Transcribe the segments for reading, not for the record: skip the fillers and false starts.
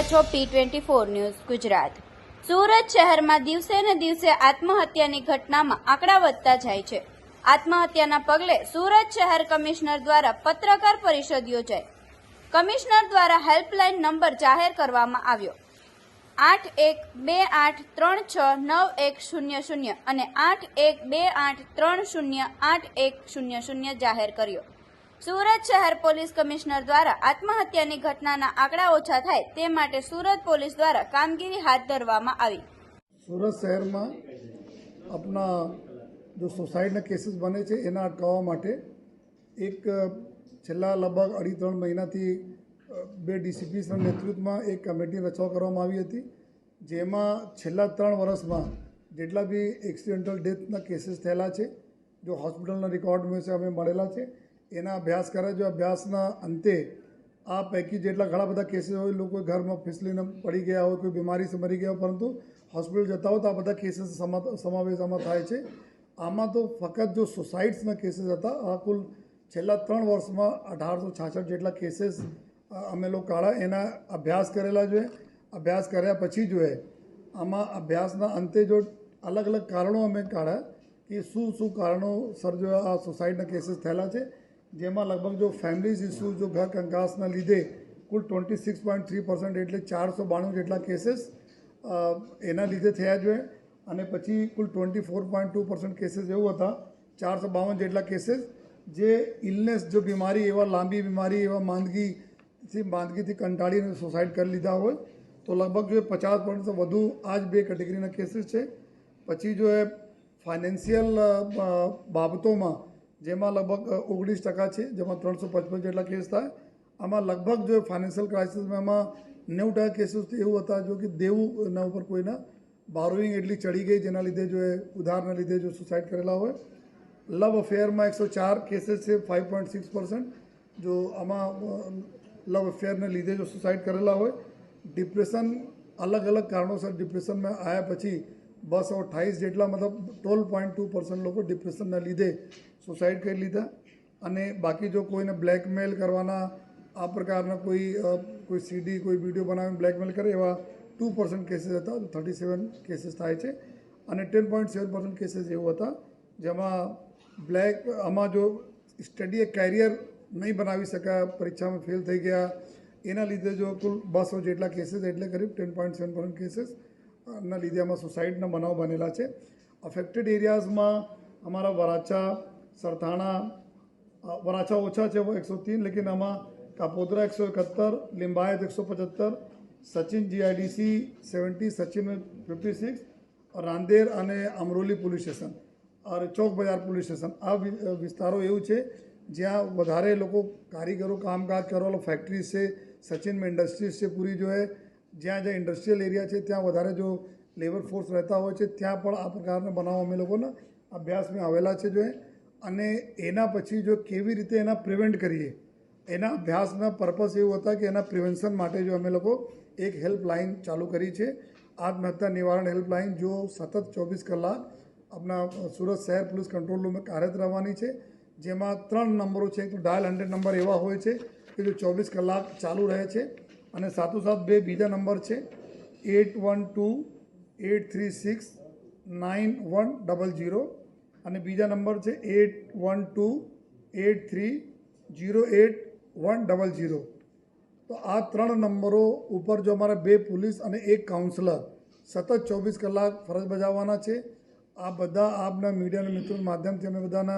રહ્યા છો P24 news Gujarat. Surat શહેરમાં દિવસે ને દિવસે આત્મહત્યાની ઘટનામાં આંકડા વધતા જાય છે। આત્મહત્યાના પગલે સુરત શહેર કમિશનર દ્વારા પત્રકાર પરિષદ યોજાઈ। કમિશનર દ્વારા હેલ્પલાઇન નંબર જાહેર કરવામાં આવ્યો। 8128369100 અને 8128308100 જાહેર કર્યો। સુરત શહેર પોલીસ કમિશનર દ્વારા આત્મહત્યાની ઘટનાના આંકડા ઓછા થાય તે માટે સુરત પોલીસ દ્વારા કામગીરી હાથ ધરવામાં આવી। सूरत शहर में अपना जो सुसाइड केसीस बने छे एना अटकाववा माटे एक छेल्ला लगभग 2.5-3 महीनाथी बे डीसीपीना नेतृत्वमां एक कमिटी रचवा करवामां आवी हती, जेमां छेल्ला 3 वर्षमां जेटला बी एक्सिडेंटल डेथना केसीस थयेला छे जो होस्पिટલના रिकॉर्ड में से अमे मळेला छे एना अभ्यास करे। जो अभ्यासना अंते आ पैकी जेटला घणा बधा केसीस होय, लोको घरमां फिसलीने पड़ी गया हो, कोई बीमारी से मरी गया, परंतु हॉस्पिटल जता हो तो आ बधा केसीस समावेश आमां थाय छे। आमां तो फकत जो सुसाइड्सना केसीस हता आ कुल छेल्ला 3 वर्षमां 1866 जेटला केसीस अमे लोग काढा एना अभ्यास करेला। जो अभ्यास कर्या पछी जो है आमां अभ्यासना अंते जो अलग अलग कारणों अमे काढा कि शुं कारणोसर जो आ सुसाइडना केसीस थयेला छे, जेमां लगभग जो फैमिलीज इश्यू जो घर कंकासना लीधे कुल 26.3% एटले 492 जेटला केसीस एना लीधे थया जो अने पछी कुल 24.2% केसीस एवं हता 452 जेटला केसीस जे इलनेस जो बीमारी एवं लांबी बीमारी एवं मांदगी थी कंटाळीने सुसाइड कर लीधा होय तो लगभग जो 50% से वधु आज बे केटेगरीना केसीस छे। पछी जो है फाइनेंशियल बाबतों में जेमा लगभग 19% है, जेमा 355 जेटला केस था। आमा लगभग जो फाइनेंशियल क्राइसिस में आमा 90% केसीस एवं था जो कि देवू ना ऊपर कोईना बोरोइंग एटली चढ़ी गई जेना लीधे जो है उधारना लीधे जो सुसाइड करेला होय। लव अफेयर में 104 केसीस है 5.6% जो आमा लव अफेयर ने लीधे जो सुसाइड करेला होय। डिप्रेशन अलग अलग कारणोसर डिप्रेशन में आया पछी 228 जेटला मतलब 12.2% लोग डिप्रेशन ने लीधे सुसाइड कर लीधा। अने बाकी जो कोईने ब्लेकमेल करवाना आ प्रकारना कोई सीडी कोई वीडियो बनावीने ब्लेकमेल करे एवा 2% केसीस हता, 37 केसीस थाय छे। अने 10.7% केसीस एवं हता जेमां आमां जो स्टडी ए कैरियर नहीं बनावी शक्या, परीक्षा में फेल थई गया, एना लीधे जो कुल 200 जेटला केसीस एटले करीब 10.7% केसीस ना लीधे आमां सुसाइडना बनाव बनेला छे। अफेक्टेड एरियाज में अमारा वराछा सरथाणा वराछा ओछा है वो 103, लेकिन आमा कापोद्रा 171, लिंबायत 175, सचिन GIDC 70, सचिन 56 और रांदेर अने अमरोली पुलिस स्टेशन और चौक बाजार पुलिस स्टेशन आ विस्तारों एवं है ज्यां वधारे लोग कारीगरों कामकाज करवालो फैक्ट्री से सचिन में इंडस्ट्रीज से पूरी जो है ज्यां ज्यां इंडस्ट्रियल एरिया है त्या वधारे जो लेबर फोर्स रहता हो त्या पण आ प्रकारना बनाव अमे लोकोना अभ्यास में आवेला है जो है। अने एना पछी जो केवी रीते एना प्रिवेंट करिए एना अभ्यासना पर्पस एवं था कि एना प्रिवेंशन माटे जो अमे लोको एक हेल्पलाइन चालू करी है, आत्महत्या निवारण हेल्पलाइन जो सतत 24 कलाक अपना सूरत शहर पुलिस कंट्रोल रूम में कार्यरत रहवानी है। जेमां 3 नंबरों है, तो डायल 100 नंबर एवा होय छे कि जो 24 कलाक चालू रहे छे अने साथोसाथ 2 बीजा नंबर है 8128369100 અને બીજા નંબર છે 8128308100। તો આ 3 નંબરો ઉપર જો અમારા 2 પોલીસ અને 1 કાઉન્સલર સતત 24 કલાક ફરજ બજાવવાના છે। આ બધા આપના મીડિયાના મિત્રોના માધ્યમથી અમે બધાના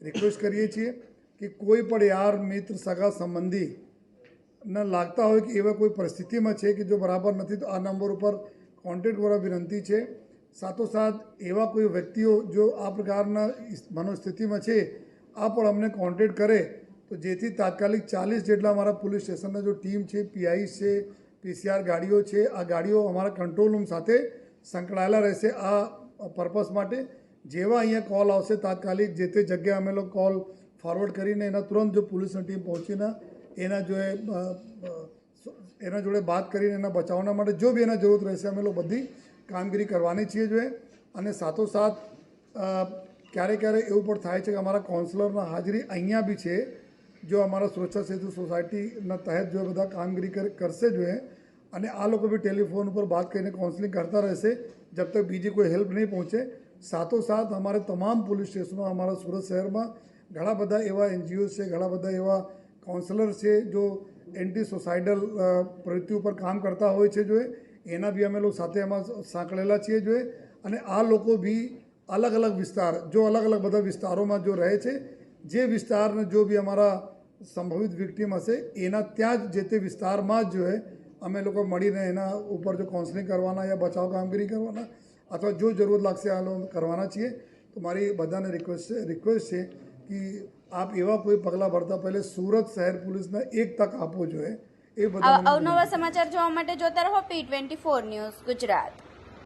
રિક્વેસ્ટ કરીએ છીએ કે કોઈ પણ યાર મિત્ર સગા સંબંધી न लगता हो कि एवं कोई परिस्थिति में है कि जो बराबर नहीं तो आ नंबर पर कॉन्टेक्ट करवा विनंती है। साथोसाथ एवं कोई व्यक्तिओ जो आ प्रकारना मनोस्थिति में है आ पर अमने कॉन्टेक्ट करे तो जेथी तात्कालिक 40 जेटला अमरा पुलिस स्टेशन जो टीम है PI से PCR गाड़ीओ है आ गाड़ीओ अमरा कंट्रोल रूम साथे संकळायेला रहेशे। आ पर्पस माटे जेवा अहींया कॉल आवशे तात्कालिक जे ते जग्याए अमे लोग कॉल फॉरवर्ड करीने एना तुरंत जो पुलिसनी टीम पहुँचीने एना जो है एना जोड़े बात करीने एना बचावना माटे जो भी एना जरूरत रहेशे अमे लोग बधी कामगीरी करवानी छीए जो है। अने साथोसाथ क्यारे क्यारे एवं पण थाय छे कि अमारा काउंसलरना हाजरी अहींया बी छे जो अमारा सुरक्षा सेतु सोसायटी तहत जो बधा कामगीरी करशे जो है અને આ લોકો भी टेलीफोन पर बात કરીને काउंसलिंग करता રહેશે जब तक બીજી કોઈ હેલ્પ નહીં પહોંચે। સાથોસાથ અમારે તમામ પોલીસ સ્ટેશનો અમારા સુરત શહેરમાં ઘણા બધા એવા એનજીઓ છે, ઘણા બધા એવા કાઉન્સલર છે જો એન્ટી સોસાઇડલ પ્રવૃત્તિ ઉપર કામ કરતા હોય છે જો એના બી અમે લોકો સાથે એમાં સાંકળેલા છીએ જો અને આ લોકો બી અલગ અલગ વિસ્તાર જો અલગ અલગ બધા વિસ્તારોમાં જો રહે છે જે વિસ્તારને જો બી અમારા સંભવિત વિક્ટીમ હશે એના ત્યાં જ જે તે વિસ્તારમાં જ જો અમે લોકો મળીને એના ઉપર જો કાઉન્સલિંગ કરવાના या બચાવ કામગીરી કરવાના અથવા જો જરૂરત લાગશે આ લોકો કરવાના છીએ। તો મારી બધાને રિક્વેસ્ટ છે કે આપ એવા કોઈ પગલાં ભરતા પહેલે સુરત શહેર પોલીસને એક તક આપવો જોઈએ। એ બધા અવનવા સમાચાર જોવા માટે જોતા રહો P24 ન્યૂઝ ગુજરાત।